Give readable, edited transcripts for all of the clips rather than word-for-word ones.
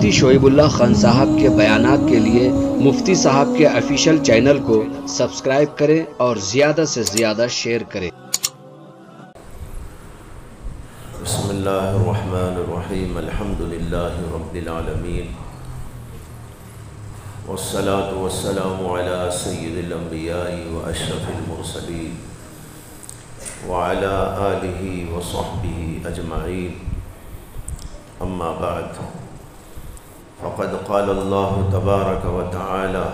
مفتی شعیب اللہ خان صاحب کے بیانات کے لیے مفتی صاحب کے آفیشیل چینل کو سبسکرائب کریں اور زیادہ سے زیادہ شیئر کریں۔ بسم اللہ الرحمن الرحیم، الحمد للہ رب العالمین، والصلاة والسلام علی سید الانبیاء واشرف المرسلین وعلی آلہ وصحبہ اجمعین، اما بعد، فقد قال اللہ تبارک و تعالی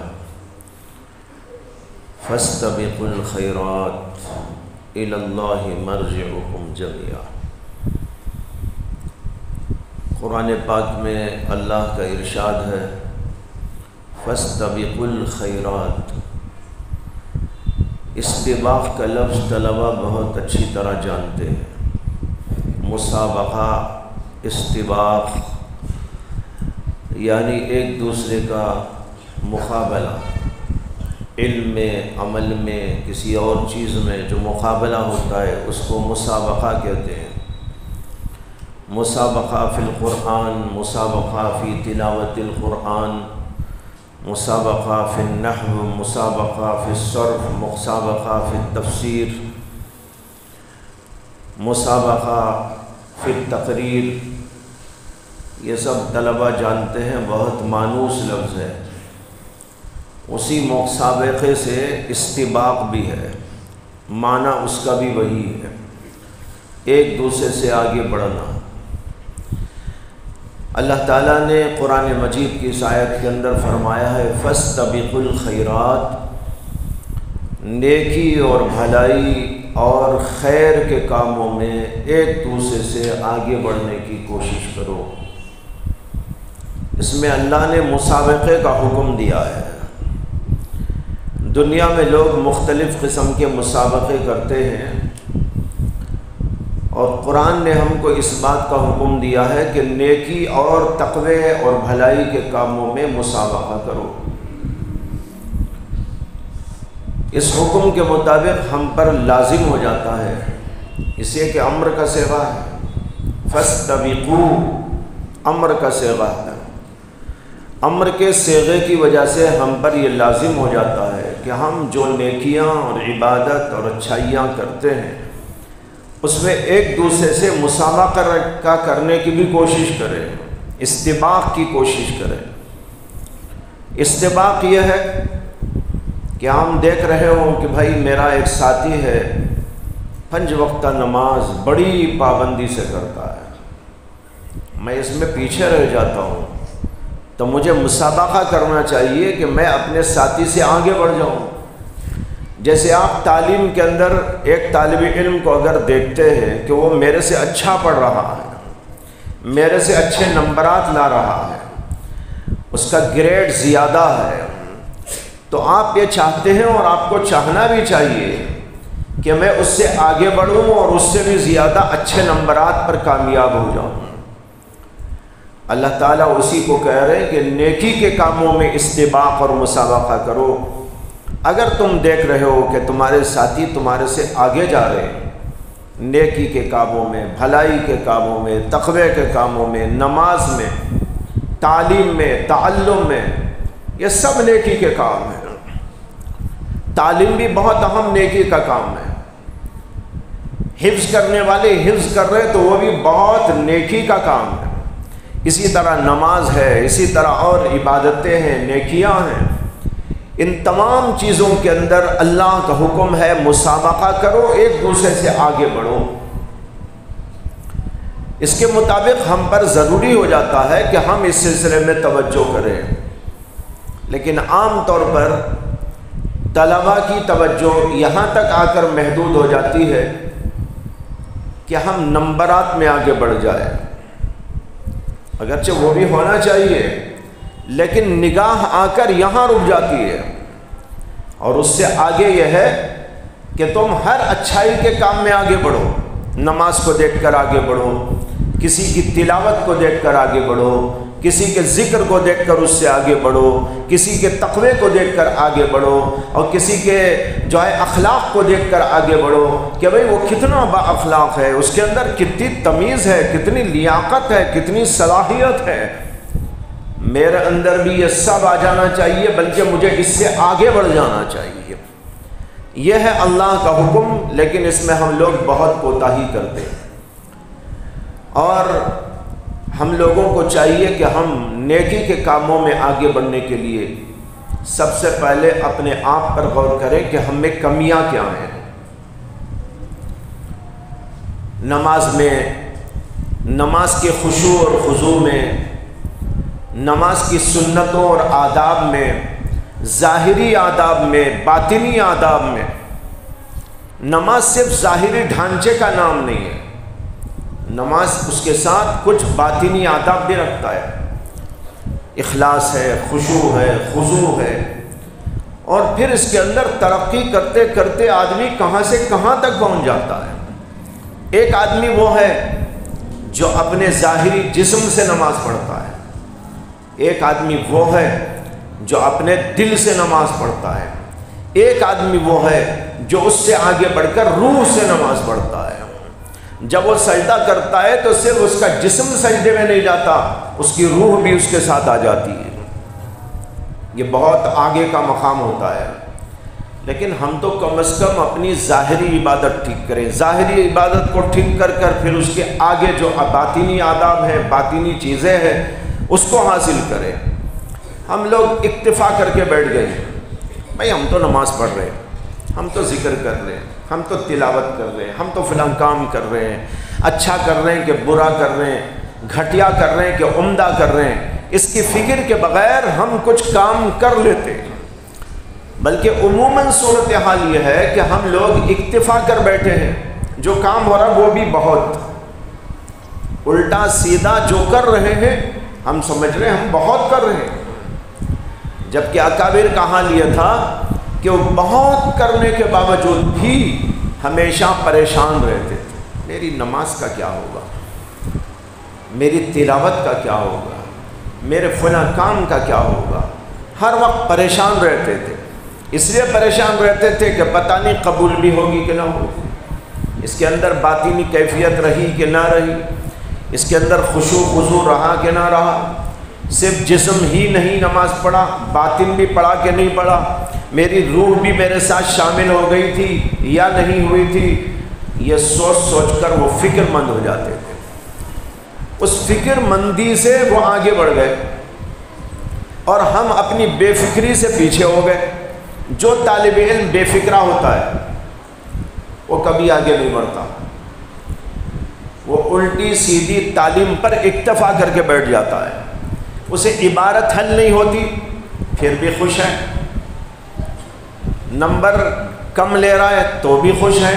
فاستبقوا الخیرات الی اللہ مرجعکم جميعا۔ قرآن پاک میں اللہ کا ارشاد ہے فاستبقوا الخیرات۔ استباق کا لفظ طلبہ بہت اچھی طرح جانتے ہیں۔ مسابقہ، استباق یعنی ایک دوسرے کا مقابلہ، علم میں، عمل میں، کسی اور چیز میں جو مقابلہ ہوتا ہے اس کو مسابقہ کہتے ہیں۔ مسابقہ فی القرآن، مسابقہ فی تلاوت القرآن، مسابقہ فی النحو، مسابقہ فی الصرف، مسابقہ فی التفسیر، مسابقہ فی التقریر، یہ سب طلبہ جانتے ہیں، بہت مانوس لفظ ہے۔ اسی مسابقے سے استباق بھی ہے، معنی اس کا بھی وہی ہے، ایک دوسرے سے آگے بڑھنا۔ اللہ تعالیٰ نے قرآن مجید کی اس آیت کے اندر فرمایا ہے فاستبقوا الخیرات، نیکی اور بھلائی اور خیر کے کاموں میں ایک دوسرے سے آگے بڑھنے کی کوشش کرو۔ اس میں اللہ نے مسابقے کا حکم دیا ہے۔ دنیا میں لوگ مختلف قسم کے مسابقے کرتے ہیں، اور قرآن نے ہم کو اس بات کا حکم دیا ہے کہ نیکی اور تقوی اور بھلائی کے کاموں میں مسابقہ کرو۔ اس حکم کے مطابق ہم پر لازم ہو جاتا ہے، اس لیے کہ امر کا صیغہ ہے، فاستبقوا امر کا صیغہ ہے۔ امر کے صیغے کی وجہ سے ہم پر یہ لازم ہو جاتا ہے کہ ہم جو نیکیاں اور عبادت اور اچھائیاں کرتے ہیں اس میں ایک دوسرے سے مسابقہ کرنے کی بھی کوشش کریں، استباق کی کوشش کریں۔ استباق یہ ہے کہ ہم دیکھ رہے ہوں کہ بھائی میرا ایک ساتھی ہے، 5 وقتہ نماز بڑی پابندی سے کرتا ہے، میں اس میں پیچھے رہ جاتا ہوں، تو مجھے مسابقہ کرنا چاہیے کہ میں اپنے ساتھی سے آگے بڑھ جاؤں۔ جیسے آپ تعلیم کے اندر ایک طالب علم کو اگر دیکھتے ہیں کہ وہ میرے سے اچھا پڑھ رہا ہے، میرے سے اچھے نمبرات لا رہا ہے، اس کا گریڈ زیادہ ہے، تو آپ یہ چاہتے ہیں اور آپ کو چاہنا بھی چاہیے کہ میں اس سے آگے بڑھوں اور اس سے بھی زیادہ اچھے نمبرات پر کامیاب ہو جاؤں۔ اللہ تعالیٰ اسی کو کہہ رہے ہیں کہ نیکی کے کاموں میں استباق اور مسابقہ کرو۔ اگر تم دیکھ رہے ہو کہ تمہارے ساتھی تمہارے سے آگے جا رہے ہیں نیکی کے کاموں میں، بھلائی کے کاموں میں، تقوی کے کاموں میں، نماز میں، تعلیم میں، تعلم میں، یہ سب نیکی کے کام ہیں۔ تعلیم بھی بہت اہم نیکی کا کام ہے۔ حفظ کرنے والے حفظ کر رہے تو وہ بھی بہت نیکی کا کام ہے۔ اسی طرح نماز ہے، اسی طرح اور عبادتیں ہیں، نیکیاں ہیں۔ ان تمام چیزوں کے اندر اللہ کا حکم ہے مسابقہ کرو، ایک دوسرے سے آگے بڑھو۔ اس کے مطابق ہم پر ضروری ہو جاتا ہے کہ ہم اس سلسلے میں توجہ کریں، لیکن عام طور پر طلباء کی توجہ یہاں تک آ کر محدود ہو جاتی ہے کہ ہم نمبرات میں آگے بڑھ جائیں۔ اگرچہ وہ بھی ہونا چاہیے، لیکن نگاہ آ کر یہاں رک جاتی ہے، اور اس سے آگے یہ ہے کہ تم ہر اچھائی کے کام میں آگے بڑھو۔ نماز کو دیکھ کر آگے بڑھو، کسی کی تلاوت کو دیکھ کر آگے بڑھو، کسی کے ذکر کو دیکھ کر اس سے آگے بڑھو، کسی کے تقوی کو دیکھ کر آگے بڑھو، اور کسی کے جو ہے اخلاق کو دیکھ کر آگے بڑھو کہ بھئی وہ کتنا با اخلاق ہے، اس کے اندر کتنی تمیز ہے، کتنی لیاقت ہے، کتنی صلاحیت ہے۔ میرے اندر بھی یہ سب آ جانا چاہیے، بلکہ مجھے اس سے آگے بڑھ جانا چاہیے۔ یہ ہے اللہ کا حکم، لیکن اس میں ہم لوگ بہت کوتاہی کرتے ہیں، اور ہم لوگوں کو چاہیے کہ ہم نیکی کے کاموں میں آگے بڑھنے کے لیے سب سے پہلے اپنے آپ پر غور کریں کہ ہم میں کمیاں کیا ہیں۔ نماز میں، نماز کے خشوع اور خضوع میں، نماز کی سنتوں اور آداب میں، ظاہری آداب میں، باطنی آداب میں۔ نماز صرف ظاہری ڈھانچے کا نام نہیں ہے، نماز اس کے ساتھ کچھ باطنی آداب بھی رکھتا ہے، اخلاص ہے، خشوع ہے، خضوع ہے، اور پھر اس کے اندر ترقی کرتے کرتے آدمی کہاں سے کہاں تک پہنچ جاتا ہے۔ ایک آدمی وہ ہے جو اپنے ظاہری جسم سے نماز پڑھتا ہے، ایک آدمی وہ ہے جو اپنے دل سے نماز پڑھتا ہے، ایک آدمی وہ ہے جو اس سے آگے بڑھ کر روح سے نماز پڑھتا ہے۔ جب وہ سجدہ کرتا ہے تو صرف اس کا جسم سجدے میں نہیں جاتا، اس کی روح بھی اس کے ساتھ آ جاتی ہے۔ یہ بہت آگے کا مقام ہوتا ہے، لیکن ہم تو کم از کم اپنی ظاہری عبادت ٹھیک کریں، ظاہری عبادت کو ٹھیک کر کر پھر اس کے آگے جو باطنی آداب ہیں، باطنی چیزیں ہیں، اس کو حاصل کریں۔ ہم لوگ اکتفا کر کے بیٹھ گئے، بھائی ہم تو نماز پڑھ رہے ہیں، ہم تو ذکر کر رہے ہیں، ہم تو تلاوت کر رہے ہیں، ہم تو فلاں کام کر رہے ہیں، اچھا کر رہے ہیں کہ برا کر رہے ہیں، گھٹیا کر رہے ہیں کہ عمدہ کر رہے ہیں، اس کی فکر کے بغیر ہم کچھ کام کر لیتے ہیں۔ بلکہ عموماً صورتحال یہ ہے کہ ہم لوگ اکتفا کر بیٹھے ہیں، جو کام ہو رہا ہے وہ بھی بہت الٹا سیدھا جو کر رہے ہیں ہم سمجھ رہے ہیں ہم بہت کر رہے ہیں، جبکہ اکابر کا حال یہ تھا کہ وہ بہت کرنے کے باوجود بھی ہمیشہ پریشان رہتے تھے۔ میری نماز کا کیا ہوگا، میری تلاوت کا کیا ہوگا، میرے فلاں کام کا کیا ہوگا، ہر وقت پریشان رہتے تھے۔ اس لیے پریشان رہتے تھے کہ پتہ نہیں قبول بھی ہوگی کہ نہ ہوگی، اس کے اندر باطنی کیفیت رہی کہ نہ رہی، اس کے اندر خشوع خضوع رہا کہ نہ رہا، صرف جسم ہی نہیں نماز پڑھا، باطن بھی پڑھا کہ نہیں پڑھا، میری روح بھی میرے ساتھ شامل ہو گئی تھی یا نہیں ہوئی تھی۔ یہ سوچ سوچ کر وہ فکر مند ہو جاتے تھے، اس فکر مندی سے وہ آگے بڑھ گئے، اور ہم اپنی بے فکری سے پیچھے ہو گئے۔ جو طالب علم بے فکرہ ہوتا ہے وہ کبھی آگے نہیں بڑھتا، وہ الٹی سیدھی تعلیم پر اکتفا کر کے بیٹھ جاتا ہے، اسے عبارت حل نہیں ہوتی پھر بھی خوش ہے، نمبر کم لے رہا ہے تو بھی خوش ہے،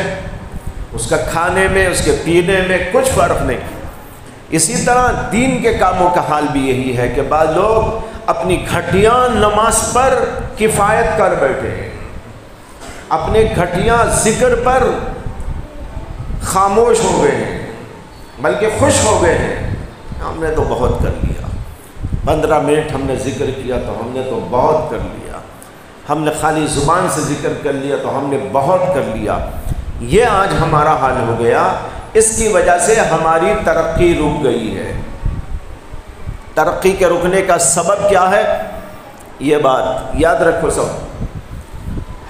اس کا کھانے میں، اس کے پینے میں کچھ فرق نہیں۔ اسی طرح دین کے کاموں کا حال بھی یہی ہے کہ بعض لوگ اپنی گھٹیا نماز پر کفایت کر بیٹھے ہیں، اپنے گھٹیا ذکر پر خاموش ہو گئے ہیں، بلکہ خوش ہو گئے ہیں، ہم نے تو بہت کر لیا، 15 منٹ ہم نے ذکر کیا تو ہم نے تو بہت کر لیا، ہم نے خالی زبان سے ذکر کر لیا تو ہم نے بہت کر لیا۔ یہ آج ہمارا حال ہو گیا، اس کی وجہ سے ہماری ترقی رک گئی ہے۔ ترقی کے رکنے کا سبب کیا ہے؟ یہ بات یاد رکھو سب،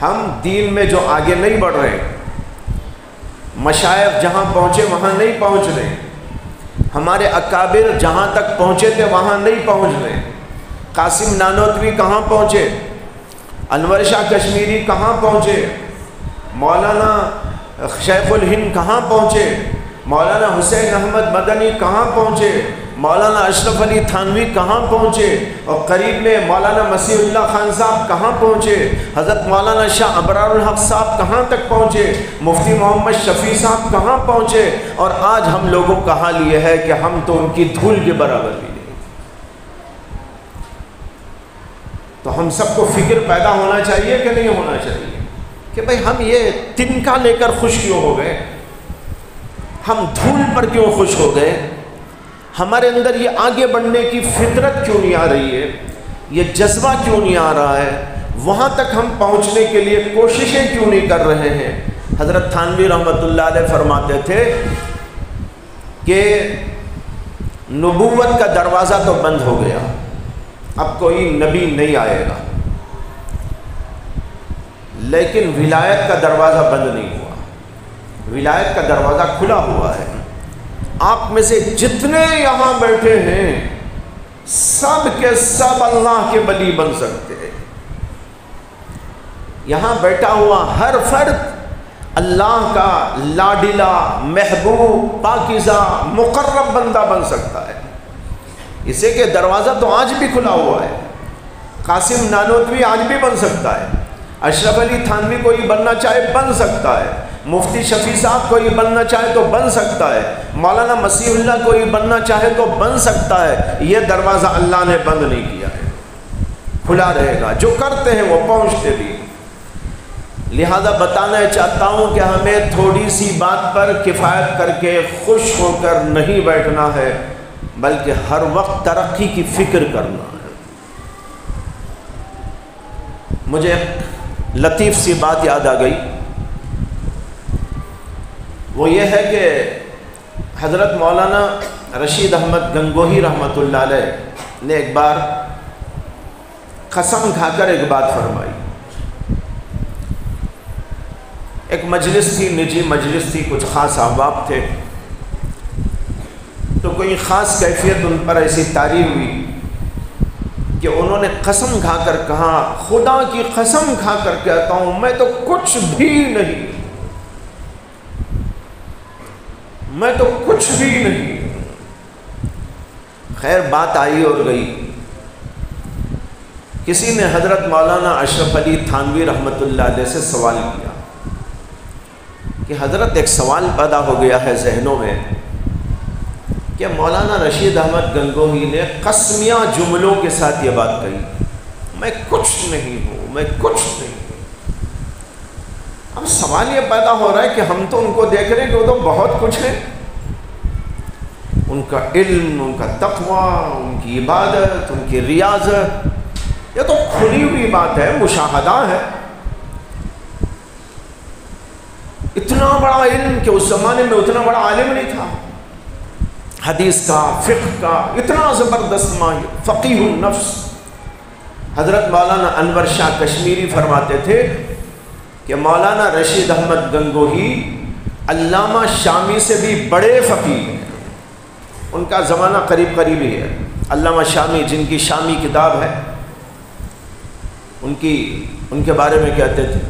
ہم دین میں جو آگے نہیں بڑھ رہے، مشائخ جہاں پہنچے وہاں نہیں پہنچ رہے، ہمارے اکابر جہاں تک پہنچے تھے وہاں نہیں پہنچ رہے، قاسم نانوتوی کہاں پہنچے، انور شاہ کشمیری کہاں پہنچے، مولانا شیخ الہند کہاں پہنچے، مولانا حسین احمد مدنی کہاں پہنچے، مولانا اشرف علی تھانوی کہاں پہنچے، اور قریب میں مولانا مسیح اللہ خان صاحب کہاں پہنچے، حضرت مولانا شاہ ابرار الحق صاحب کہاں تک پہنچے، مفتی محمد شفیع صاحب کہاں پہنچے، اور آج ہم لوگوں کا حال یہ ہے کہ ہم تو ان کی دھول کے برابر بھی نہیں۔ تو ہم سب کو فکر پیدا ہونا چاہیے کہ نہیں ہونا چاہیے کہ بھئی ہم یہ تنکا لے کر خوش کیوں ہو گئے، ہم دھول پر کیوں خوش ہو گئے، ہمارے اندر یہ آگے بڑھنے کی فطرت کیوں نہیں آ رہی ہے، یہ جذبہ کیوں نہیں آ رہا ہے، وہاں تک ہم پہنچنے کے لیے کوششیں کیوں نہیں کر رہے ہیں۔ حضرت تھانوی رحمۃ اللہ علیہ فرماتے تھے کہ نبوت کا دروازہ تو بند ہو گیا، اب کوئی نبی نہیں آئے گا، لیکن ولایت کا دروازہ بند نہیں ہوا، ولایت کا دروازہ کھلا ہوا ہے۔ آپ میں سے جتنے یہاں بیٹھے ہیں سب کے سب اللہ کے ولی بن سکتے ہیں۔ یہاں بیٹھا ہوا ہر فرد اللہ کا لاڈلا، محبوب، پاکیزہ، مقرب بندہ بن سکتا ہے۔ اسے کہ دروازہ تو آج بھی کھلا ہوا ہے۔ قاسم نانوتوی آج بھی بن سکتا ہے، اشرف علی تھانوی کوئی بننا چاہے بن سکتا ہے، مفتی شفیع صاحب کوئی بننا چاہے تو بن سکتا ہے، مولانا مسیح اللہ کوئی بننا چاہے تو بن سکتا ہے۔ یہ دروازہ اللہ نے بند نہیں کیا ہے، کھلا رہے گا۔ جو کرتے ہیں وہ پہنچتے بھی۔ لہذا بتانا چاہتا ہوں کہ ہمیں تھوڑی سی بات پر کفایت کر کے خوش ہو کر نہیں بیٹھنا ہے، بلکہ ہر وقت ترقی کی فکر کرنا ہے۔ مجھے ایک لطیف سی بات یاد آ گئی، وہ یہ ہے کہ حضرت مولانا رشید احمد گنگوہی رحمۃ اللہ علیہ نے ایک بار قسم کھا کر ایک بات فرمائی۔ ایک مجلس تھی، نجی مجلس تھی، کچھ خاص احباب تھے، تو کوئی خاص کیفیت ان پر ایسی طاری ہوئی کہ انہوں نے قسم کھا کر کہا، خدا کی قسم کھا کر کہتا ہوں میں تو کچھ بھی نہیں، میں تو کچھ بھی نہیں۔ خیر بات آئی اور گئی۔ کسی نے حضرت مولانا اشرف علی تھانوی رحمۃ اللہ علیہ سے سوال کیا کہ حضرت ایک سوال پیدا ہو گیا ہے ذہنوں میں کہ مولانا رشید احمد گنگوہی نے قسمیہ جملوں کے ساتھ یہ بات کہی، میں کچھ نہیں ہوں، میں کچھ نہیں ہوں۔ اب سوال یہ پیدا ہو رہا ہے کہ ہم تو ان کو دیکھ رہے ہیں کہ وہ تو بہت کچھ ہے، ان کا علم، ان کا تقوی، ان کی عبادت، ان کی ریاضت، یہ تو کھلی ہوئی بات ہے، مشاہدہ ہے۔ اتنا بڑا علم کہ اس زمانے میں اتنا بڑا عالم نہیں تھا، حدیث کا، فقہ کا اتنا زبردست ماہر، فقیہ النفس۔ حضرت مولانا انور شاہ کشمیری فرماتے تھے کہ مولانا رشید احمد گنگوہی علامہ شامی سے بھی بڑے فقیہ ہیں، ان کا زمانہ قریب قریب ہی ہے۔ علامہ شامی جن کی شامی کتاب ہے، ان کے بارے میں کہتے تھے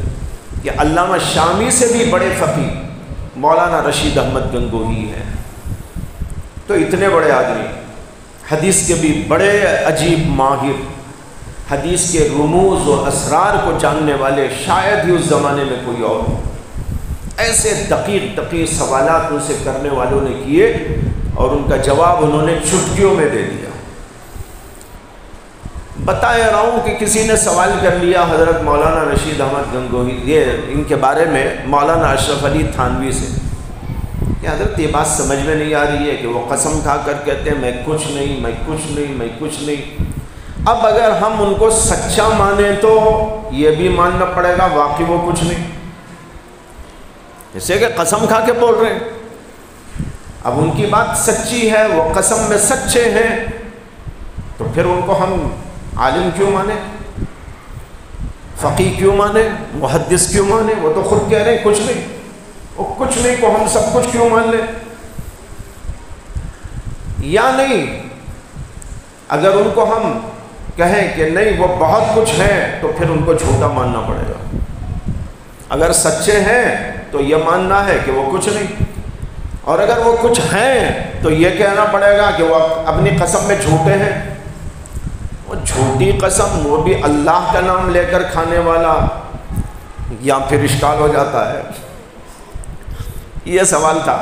کہ علامہ شامی سے بھی بڑے فقیہ مولانا رشید احمد گنگوہی ہیں۔ تو اتنے بڑے آدمی، حدیث کے بھی بڑے عجیب ماہر، حدیث کے رموز اور اسرار کو جاننے والے شاید ہی اس زمانے میں کوئی اور ہو۔ ایسے دقیق سوالات ان سے کرنے والوں نے کیے اور ان کا جواب انہوں نے چٹکیوں میں دے دیا۔ بتایا رہا ہوں کہ کسی نے سوال کر لیا حضرت مولانا رشید احمد گنگوہی، یہ ان کے بارے میں مولانا اشرف علی تھانوی سے، کہ حضرت یہ بات سمجھ میں نہیں آ رہی ہے کہ وہ قسم کھا کر کہتے ہیں میں کچھ نہیں، میں کچھ نہیں، میں کچھ نہیں۔ اب اگر ہم ان کو سچا مانیں تو یہ بھی ماننا پڑے گا واقعی وہ کچھ نہیں، جیسے کہ قسم کھا کے بول رہے ہیں۔ اب ان کی بات سچی ہے، وہ قسم میں سچے ہیں، تو پھر ان کو ہم عالم کیوں مانے، فقیہ کیوں مانے، محدث کیوں مانے؟ وہ تو خود کہہ رہے ہیں کچھ نہیں، وہ کچھ نہیں کو ہم سب کچھ کیوں مان لیں؟ یا نہیں، اگر ان کو ہم کہیں کہ نہیں وہ بہت کچھ ہیں تو پھر ان کو جھوٹا ماننا پڑے گا۔ اگر سچے ہیں تو یہ ماننا ہے کہ وہ کچھ نہیں، اور اگر وہ کچھ ہیں تو یہ کہنا پڑے گا کہ وہ اپنی قسم میں جھوٹے ہیں۔ وہ جھوٹی قسم، وہ بھی اللہ کا نام لے کر کھانے والا، یا پھر اشکال ہو جاتا ہے۔ یہ سوال تھا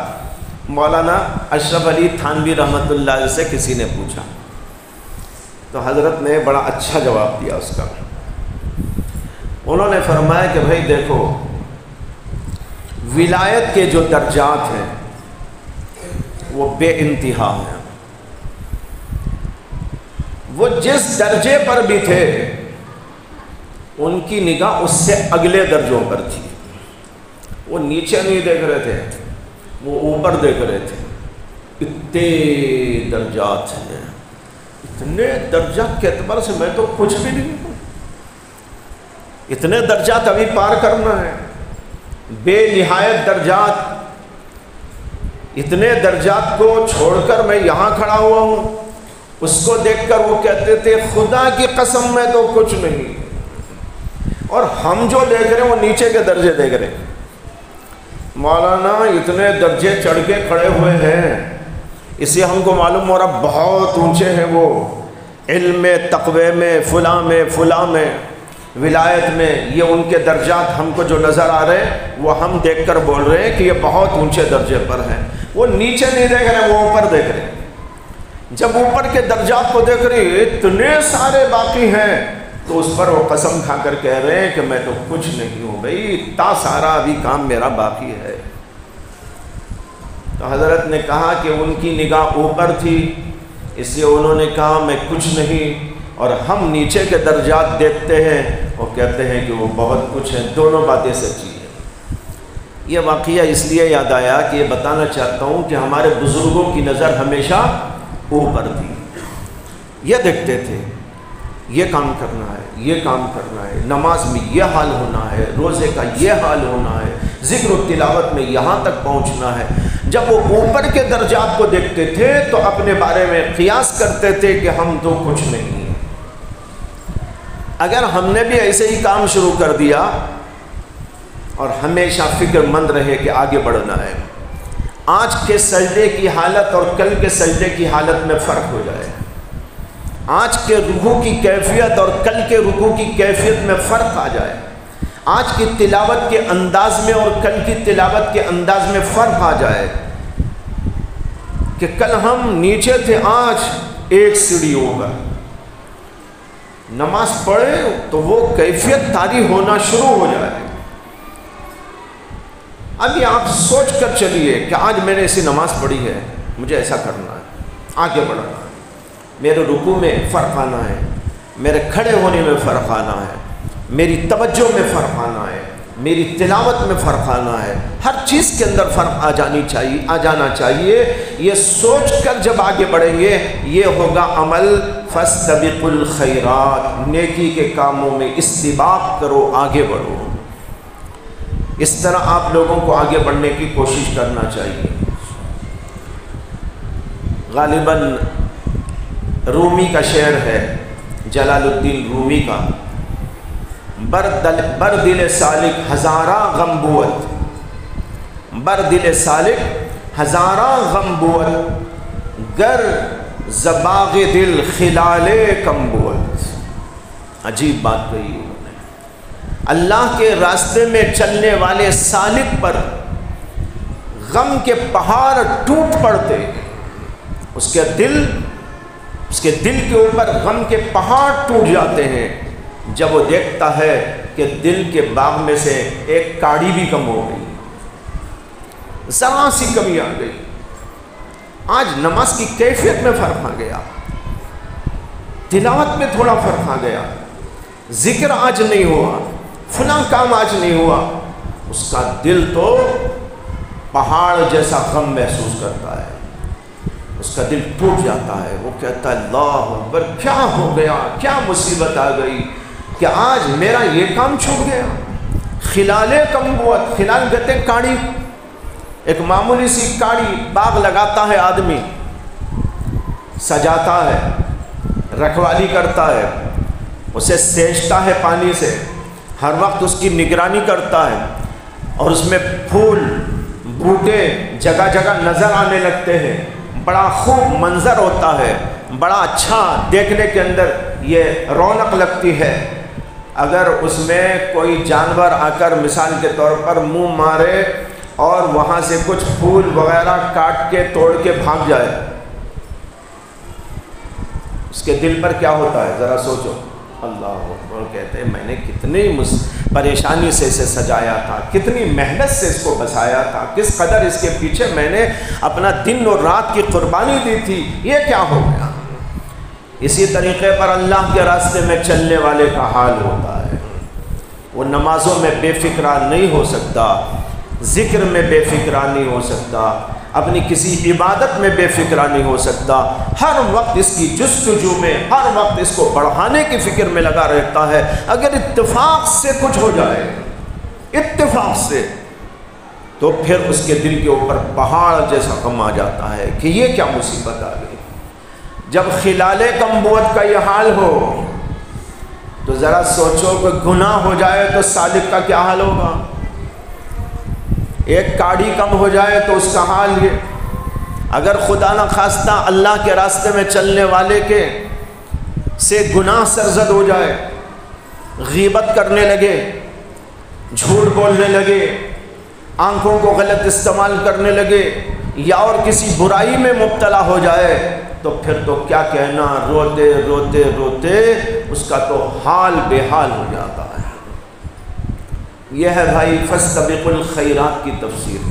مولانا اشرف علی تھانوی رحمۃ اللہ علیہ سے کسی نے پوچھا، تو حضرت نے بڑا اچھا جواب دیا اس کا۔ انہوں نے فرمایا کہ بھائی دیکھو، ولایت کے جو درجات ہیں وہ بے انتہا ہیں، وہ جس درجے پر بھی تھے ان کی نگاہ اس سے اگلے درجوں پر تھی۔ وہ نیچے نہیں دیکھ رہے تھے، وہ اوپر دیکھ رہے تھے۔ اتنے درجات ہیں، اتنے درجات کے اعتبار سے میں تو کچھ بھی نہیں ہوں، اتنے درجات ابھی پار کرنا ہے، بے نہایت درجات، اتنے درجات کو چھوڑ کر میں یہاں کھڑا ہوا ہوں۔ اس کو دیکھ کر وہ کہتے تھے خدا کی قسم میں تو کچھ نہیں، اور ہم جو دیکھ رہے ہیں وہ نیچے کے درجے دیکھ رہے ہیں۔ مولانا اتنے درجے چڑھ کے کھڑے ہوئے ہیں، اس لیے ہم کو معلوم ہو رہا بہت اونچے ہیں وہ، علم میں، تقوی میں، فلاں میں، فلاں میں، ولایت میں، یہ ان کے درجات ہم کو جو نظر آ رہے ہیں وہ ہم دیکھ کر بول رہے ہیں کہ یہ بہت اونچے درجے پر ہیں۔ وہ نیچے نہیں دیکھ رہے، وہ اوپر دیکھ رہے ہیں۔ جب اوپر کے درجات کو دیکھ رہے ہیں اتنے سارے باقی ہیں، تو اس پر وہ قسم کھا کر کہہ رہے ہیں کہ میں تو کچھ نہیں ہوں بھائی، اتنا سارا ابھی کام میرا باقی ہے۔ تو حضرت نے کہا کہ ان کی نگاہ اوپر تھی، اس لیے انہوں نے کہا میں کچھ نہیں، اور ہم نیچے کے درجات دیکھتے ہیں، وہ کہتے ہیں کہ وہ بہت کچھ ہے۔ دونوں باتیں سچی ہیں۔ یہ واقعہ اس لیے یاد آیا کہ یہ بتانا چاہتا ہوں کہ ہمارے بزرگوں کی نظر ہمیشہ اوپر تھی، یہ دیکھتے تھے یہ کام کرنا ہے، یہ کام کرنا ہے، نماز میں یہ حال ہونا ہے، روزے کا یہ حال ہونا ہے، ذکر و تلاوت میں یہاں تک پہنچنا ہے۔ جب وہ اوپر کے درجات کو دیکھتے تھے تو اپنے بارے میں قیاس کرتے تھے کہ ہم تو کچھ نہیں ہیں۔ اگر ہم نے بھی ایسے ہی کام شروع کر دیا اور ہمیشہ فکر مند رہے کہ آگے بڑھنا ہے، آج کے سجدے کی حالت اور کل کے سجدے کی حالت میں فرق ہو جائے، آج کے رکوع کی کیفیت اور کل کے رکوع کی کیفیت میں فرق آ جائے، آج کی تلاوت کے انداز میں اور کل کی تلاوت کے انداز میں فرق آ جائے، کہ کل ہم نیچے تھے آج ایک سیڑھی اوپر، نماز پڑھے تو وہ کیفیت طاری ہونا شروع ہو جائے۔ ابھی آپ سوچ کر چلیے کہ آج میں نے ایسی نماز پڑھی ہے، مجھے ایسا کرنا ہے، آگے بڑھنا ہے، میرے رکوع میں فرق آنا ہے، میرے کھڑے ہونے میں فرق آنا ہے، میری توجہ میں فرق آنا ہے، میری تلاوت میں فرق آنا ہے، ہر چیز کے اندر فرق آ جانا چاہیے۔ یہ سوچ کر جب آگے بڑھیں گے یہ ہوگا عمل فاستبقوا الخیرات، نیکی کے کاموں میں استباق کرو، آگے بڑھو۔ اس طرح آپ لوگوں کو آگے بڑھنے کی کوشش کرنا چاہیے۔ غالباً رومی کا شعر ہے، جلال الدین رومی کا، بر دل سالک ہزارہ غم بوت، بر دل سالک ہزارہ غم بوت، گر زباغ دل خلال کم بوت۔ عجیب بات کہی انہوں نے، اللہ کے راستے میں چلنے والے سالک پر غم کے پہاڑ ٹوٹ پڑتے، اس کے دل کے اوپر غم کے پہاڑ ٹوٹ جاتے ہیں جب وہ دیکھتا ہے کہ دل کے باغ میں سے ایک کاڑی بھی کم ہو گئی، ذرا سی کمی آ گئی۔ آج نماز کی کیفیت میں فرق آ گیا، تلاوت میں تھوڑا فرق آ گیا، ذکر آج نہیں ہوا، فلاں کام آج نہیں ہوا، اس کا دل تو پہاڑ جیسا غم محسوس کرتا ہے، اس کا دل ٹوٹ جاتا ہے۔ وہ کہتا ہے اللہ اکبر، کیا ہو گیا، کیا مصیبت آ گئی کہ آج میرا یہ کام چھوٹ گیا۔ خلال کم بوت، خلال کہتے ہیں کاڑی، ایک معمولی سی کاڑی، باغ لگاتا ہے آدمی، سجاتا ہے، رکھوالی کرتا ہے، اسے سینچتا ہے پانی سے، ہر وقت اس کی نگرانی کرتا ہے، اور اس میں پھول بوٹے جگہ جگہ نظر آنے لگتے ہیں، بڑا خوب منظر ہوتا ہے، بڑا اچھا دیکھنے کے اندر یہ رونق لگتی ہے۔ اگر اس میں کوئی جانور آ کر مثال کے طور پر منہ مارے اور وہاں سے کچھ پھول وغیرہ کاٹ کے توڑ کے بھاگ جائے، اس کے دل پر کیا ہوتا ہے ذرا سوچو۔ اللہ اکبر، کہتے ہیں میں نے کتنی پریشانی سے اسے سجایا تھا، کتنی محنت سے اس کو بسایا تھا، کس قدر اس کے پیچھے میں نے اپنا دن اور رات کی قربانی دی تھی، یہ کیا ہو گیا۔ اسی طریقے پر اللہ کے راستے میں چلنے والے کا حال ہوتا ہے، وہ نمازوں میں بے فکرہ نہیں ہو سکتا، ذکر میں بے فکرہ نہیں ہو سکتا، اپنی کسی عبادت میں بے فکرہ نہیں ہو سکتا، ہر وقت اس کی جستجو میں، ہر وقت اس کو بڑھانے کی فکر میں لگا رہتا ہے۔ اگر اتفاق سے کچھ ہو جائے، اتفاق سے، تو پھر اس کے دل کے اوپر پہاڑ جیسا غم آ جاتا ہے کہ یہ کیا مصیبت آ گئی۔ جب خلال کمبوت کا یہ حال ہو تو ذرا سوچو کہ گناہ ہو جائے تو سالک کا کیا حال ہوگا، ایک کاڑی کم ہو جائے تو اس کا حال یہ، اگر خدا نہ خواستہ اللہ کے راستے میں چلنے والے کے سے گناہ سرزد ہو جائے، غیبت کرنے لگے، جھوٹ بولنے لگے، آنکھوں کو غلط استعمال کرنے لگے، یا اور کسی برائی میں مبتلا ہو جائے، تو پھر تو کیا کہنا، روتے روتے روتے اس کا تو حال بے حال ہو جاتا ہے۔ یہ ہے بھائی فاستبقوا الخیرات کی تفسیر،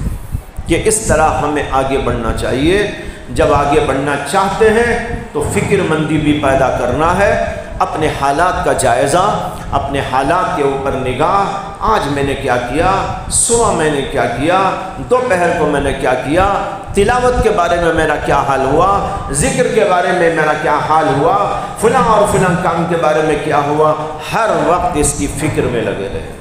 کہ اس طرح ہمیں آگے بڑھنا چاہیے۔ جب آگے بڑھنا چاہتے ہیں تو فکر مندی بھی پیدا کرنا ہے، اپنے حالات کا جائزہ، اپنے حالات کے اوپر نگاہ، آج میں نے کیا کیا، صبح میں نے کیا کیا، دوپہر کو میں نے کیا کیا، تلاوت کے بارے میں میرا کیا حال ہوا، ذکر کے بارے میں میرا کیا حال ہوا، فلاں اور فلاں کام کے بارے میں کیا ہوا، ہر وقت اس کی فکر میں لگے رہے۔